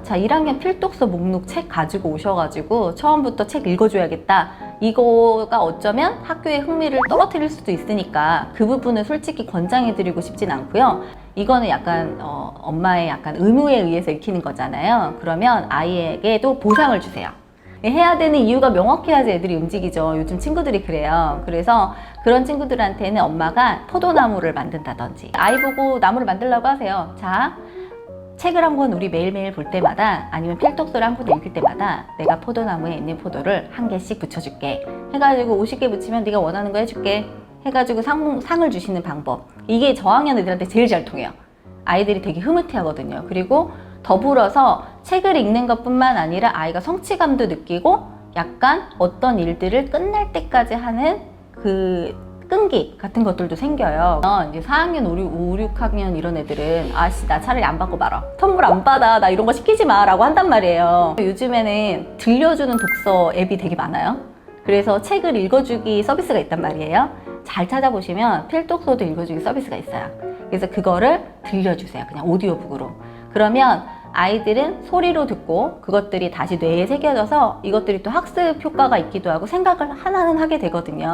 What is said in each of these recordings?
자, 1학년 필독서 목록 책 가지고 오셔가지고 처음부터 책 읽어줘야겠다. 이거가 어쩌면 학교의 흥미를 떨어뜨릴 수도 있으니까 그 부분을 솔직히 권장해드리고 싶진 않고요. 이거는 약간 엄마의 약간 의무에 의해서 익히는 거잖아요. 그러면 아이에게도 보상을 주세요. 해야 되는 이유가 명확해야지 애들이 움직이죠. 요즘 친구들이 그래요. 그래서 그런 친구들한테는 엄마가 포도나무를 만든다든지, 아이 보고 나무를 만들라고 하세요. 자, 책을 한 권 우리 매일매일 볼 때마다, 아니면 필독서를 한 권 읽을 때마다 내가 포도나무에 있는 포도를 한 개씩 붙여줄게 해가지고 50개 붙이면 네가 원하는 거 해줄게 해가지고 상을 주시는 방법. 이게 저학년 애들한테 제일 잘 통해요. 아이들이 되게 흐뭇해 하거든요. 그리고 더불어서 책을 읽는 것뿐만 아니라 아이가 성취감도 느끼고 약간 어떤 일들을 끝날 때까지 하는 그 끈기 같은 것들도 생겨요. 이제 4학년, 5, 6학년 이런 애들은 아씨 나 차라리 안 받고 말아. 선물 안 받아. 나 이런 거 시키지 마 라고 한단 말이에요. 요즘에는 들려주는 독서 앱이 되게 많아요. 그래서 책을 읽어주기 서비스가 있단 말이에요. 잘 찾아보시면 필독서도 읽어주기 서비스가 있어요. 그래서 그거를 들려주세요. 그냥 오디오북으로. 그러면 아이들은 소리로 듣고 그것들이 다시 뇌에 새겨져서 이것들이 또 학습 효과가 있기도 하고 생각을 하나는 하게 되거든요.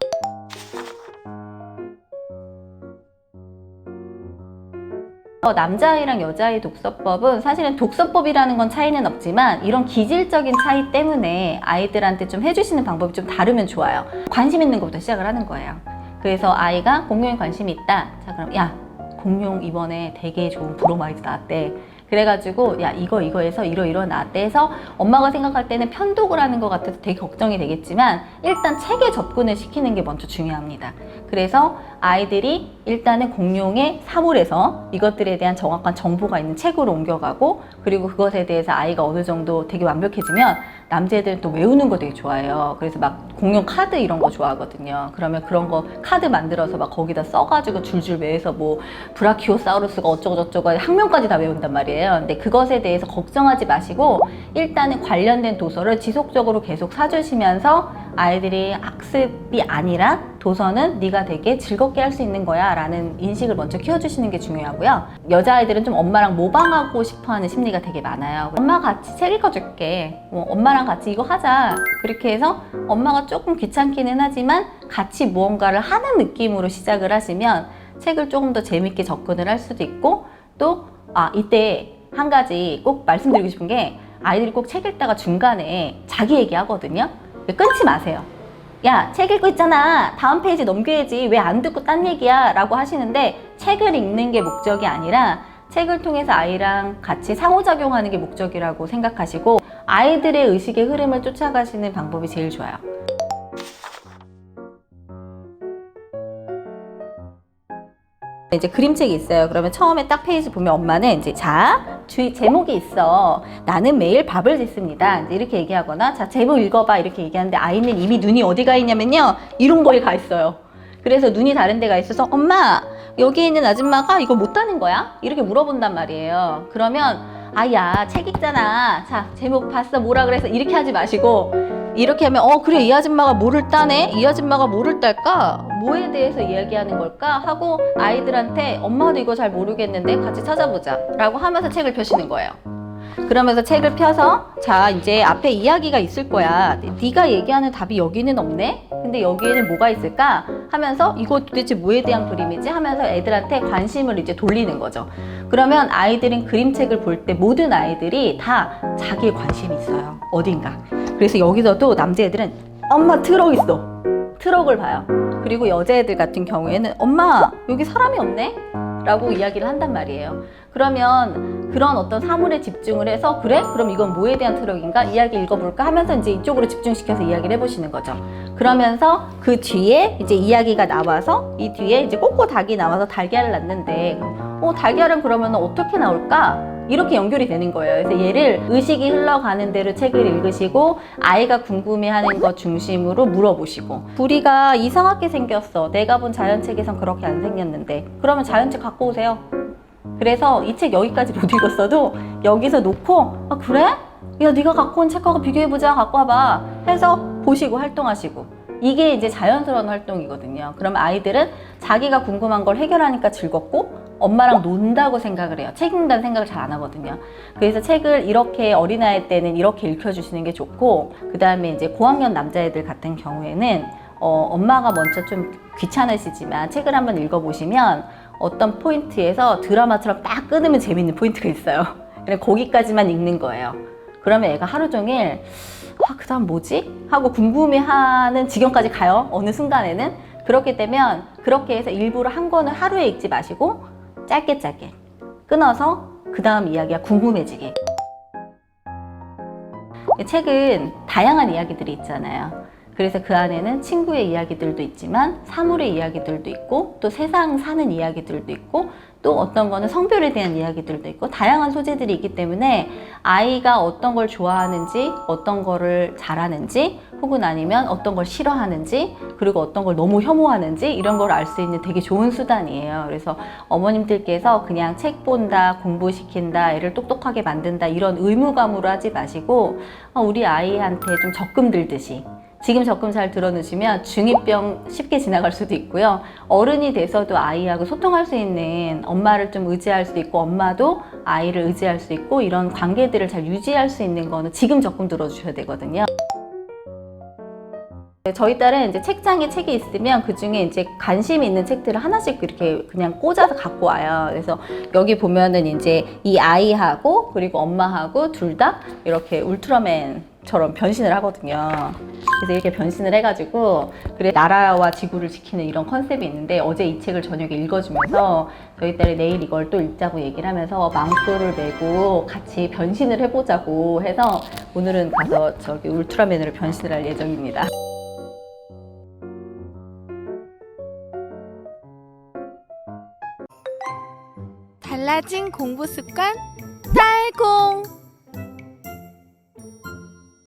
남자아이랑 여자아이 독서법은 사실은 독서법이라는 건 차이는 없지만 이런 기질적인 차이 때문에 아이들한테 좀 해주시는 방법이 좀 다르면 좋아요. 관심 있는 것부터 시작을 하는 거예요. 그래서 아이가 공룡에 관심이 있다. 자, 그럼 야, 공룡 이번에 되게 좋은 브로마이드 나왔대. 그래가지고 야 이거에서 이러 나왔대 해서 엄마가 생각할 때는 편독을 하는 것 같아서 되게 걱정이 되겠지만 일단 책에 접근을 시키는 게 먼저 중요합니다. 그래서 아이들이 일단은 공룡의 사물에서 이것들에 대한 정확한 정보가 있는 책으로 옮겨가고, 그리고 그것에 대해서 아이가 어느 정도 되게 완벽해지면 남자애들은 또 외우는 거 되게 좋아해요. 그래서 막 공룡 카드 이런 거 좋아하거든요. 그러면 그런 거 카드 만들어서 막 거기다 써가지고 줄줄 외워서 뭐 브라키오사우루스가 어쩌고저쩌고 학명까지 다 외운단 말이에요. 근데 그것에 대해서 걱정하지 마시고 일단은 관련된 도서를 지속적으로 계속 사주시면서 아이들이 학습이 아니라 도서는 네가 되게 즐겁게 할 수 있는 거야 라는 인식을 먼저 키워주시는 게 중요하고요. 여자아이들은 좀 엄마랑 모방하고 싶어하는 심리가 되게 많아요. 엄마 같이 책 읽어줄게, 엄마랑 같이 이거 하자, 그렇게 해서 엄마가 조금 귀찮기는 하지만 같이 무언가를 하는 느낌으로 시작을 하시면 책을 조금 더 재밌게 접근을 할 수도 있고, 또 이때 한 가지 꼭 말씀드리고 싶은 게, 아이들이 꼭 책 읽다가 중간에 자기 얘기하거든요. 끊지 마세요. 야, 책 읽고 있잖아, 다음 페이지 넘겨야지, 왜 안 듣고 딴 얘기야 라고 하시는데, 책을 읽는 게 목적이 아니라 책을 통해서 아이랑 같이 상호작용하는 게 목적이라고 생각하시고 아이들의 의식의 흐름을 쫓아가시는 방법이 제일 좋아요. 이제 그림책이 있어요. 그러면 처음에 딱 페이지 보면 엄마는 이제 자, 제목이 있어. 나는 매일 밥을 짓습니다. 이제 이렇게 얘기하거나, 자, 제목 읽어봐 이렇게 얘기하는데 아이는 이미 눈이 어디 가 있냐면요, 이런 거에 가 있어요. 그래서 눈이 다른 데 가 있어서 엄마, 여기 있는 아줌마가 이거 못하는 거야? 이렇게 물어본단 말이에요. 그러면 아야, 책 읽잖아. 자, 제목 봤어? 뭐라 그래서 이렇게 하지 마시고 이렇게 하면 그래, 이 아줌마가 뭐를 따네? 이 아줌마가 뭐를 딸까? 뭐에 대해서 이야기하는 걸까? 하고 아이들한테 엄마도 이거 잘 모르겠는데 같이 찾아보자 라고 하면서 책을 펴시는 거예요. 그러면서 책을 펴서 자, 이제 앞에 이야기가 있을 거야. 네가 얘기하는 답이 여기는 없네? 근데 여기에는 뭐가 있을까? 하면서 이거 도대체 뭐에 대한 그림이지? 하면서 애들한테 관심을 이제 돌리는 거죠. 그러면 아이들은 그림책을 볼 때 모든 아이들이 다 자기의 관심이 있어요. 어딘가. 그래서 여기서도 남자애들은 엄마 트럭 있어. 트럭을 봐요. 그리고 여자애들 같은 경우에는 엄마 여기 사람이 없네? 라고 이야기를 한단 말이에요. 그러면 그런 어떤 사물에 집중을 해서 그래? 그럼 이건 뭐에 대한 트럭인가? 이야기 읽어볼까? 하면서 이제 이쪽으로 집중시켜서 이야기를 해보시는 거죠. 그러면서 그 뒤에 이제 이야기가 나와서 이 뒤에 이제 꼬꼬 닭이 나와서 달걀을 낳는데 달걀은 그러면 어떻게 나올까? 이렇게 연결이 되는 거예요. 그래서 얘를 의식이 흘러가는 대로 책을 읽으시고 아이가 궁금해하는 것 중심으로 물어보시고, 부리가 이상하게 생겼어. 내가 본 자연책에선 그렇게 안 생겼는데. 그러면 자연책 갖고 오세요. 그래서 이 책 여기까지 못 읽었어도 여기서 놓고 그래? 야, 네가 갖고 온 책하고 비교해보자. 갖고 와봐. 해서 보시고 활동하시고. 이게 이제 자연스러운 활동이거든요. 그러면 아이들은 자기가 궁금한 걸 해결하니까 즐겁고 엄마랑 논다고 생각을 해요. 책 읽는다는 생각을 잘 안 하거든요. 그래서 책을 이렇게 어린아이 때는 이렇게 읽혀주시는 게 좋고, 그 다음에 이제 고학년 남자애들 같은 경우에는 엄마가 먼저 좀 귀찮으시지만 책을 한번 읽어보시면 어떤 포인트에서 드라마처럼 딱 끊으면 재밌는 포인트가 있어요. 그냥 거기까지만 읽는 거예요. 그러면 애가 하루 종일 그 다음 뭐지? 하고 궁금해하는 지경까지 가요. 어느 순간에는. 그렇게 되면 그렇게 해서 일부러 한 권을 하루에 읽지 마시고 짧게 끊어서 그 다음 이야기가 궁금해지게. 책은 다양한 이야기들이 있잖아요. 그래서 그 안에는 친구의 이야기들도 있지만 사물의 이야기들도 있고 또 세상 사는 이야기들도 있고 또 어떤 거는 성별에 대한 이야기들도 있고 다양한 소재들이 있기 때문에 아이가 어떤 걸 좋아하는지 어떤 거를 잘하는지 혹은 아니면 어떤 걸 싫어하는지 그리고 어떤 걸 너무 혐오하는지 이런 걸 알 수 있는 되게 좋은 수단이에요. 그래서 어머님들께서 그냥 책 본다, 공부시킨다, 애를 똑똑하게 만든다 이런 의무감으로 하지 마시고 우리 아이한테 좀 적금 들듯이 지금 적금 잘 들어놓으시면 중2병 쉽게 지나갈 수도 있고요. 어른이 돼서도 아이하고 소통할 수 있는 엄마를 좀 의지할 수 있고 엄마도 아이를 의지할 수 있고 이런 관계들을 잘 유지할 수 있는 거는 지금 적금 들어주셔야 되거든요. 저희 딸은 이제 책장에 책이 있으면 그 중에 이제 관심 있는 책들을 하나씩 이렇게 그냥 꽂아서 갖고 와요. 그래서 여기 보면은 이제 이 아이하고 그리고 엄마하고 둘 다 이렇게 울트라맨처럼 변신을 하거든요. 그래서 이렇게 변신을 해가지고 그래 나라와 지구를 지키는 이런 컨셉이 있는데 어제 이 책을 저녁에 읽어주면서 저희 딸이 내일 이걸 또 읽자고 얘기를 하면서 망토를 메고 같이 변신을 해보자고 해서 오늘은 가서 저기 울트라맨으로 변신을 할 예정입니다. 달라진 공부 습관? 딸공!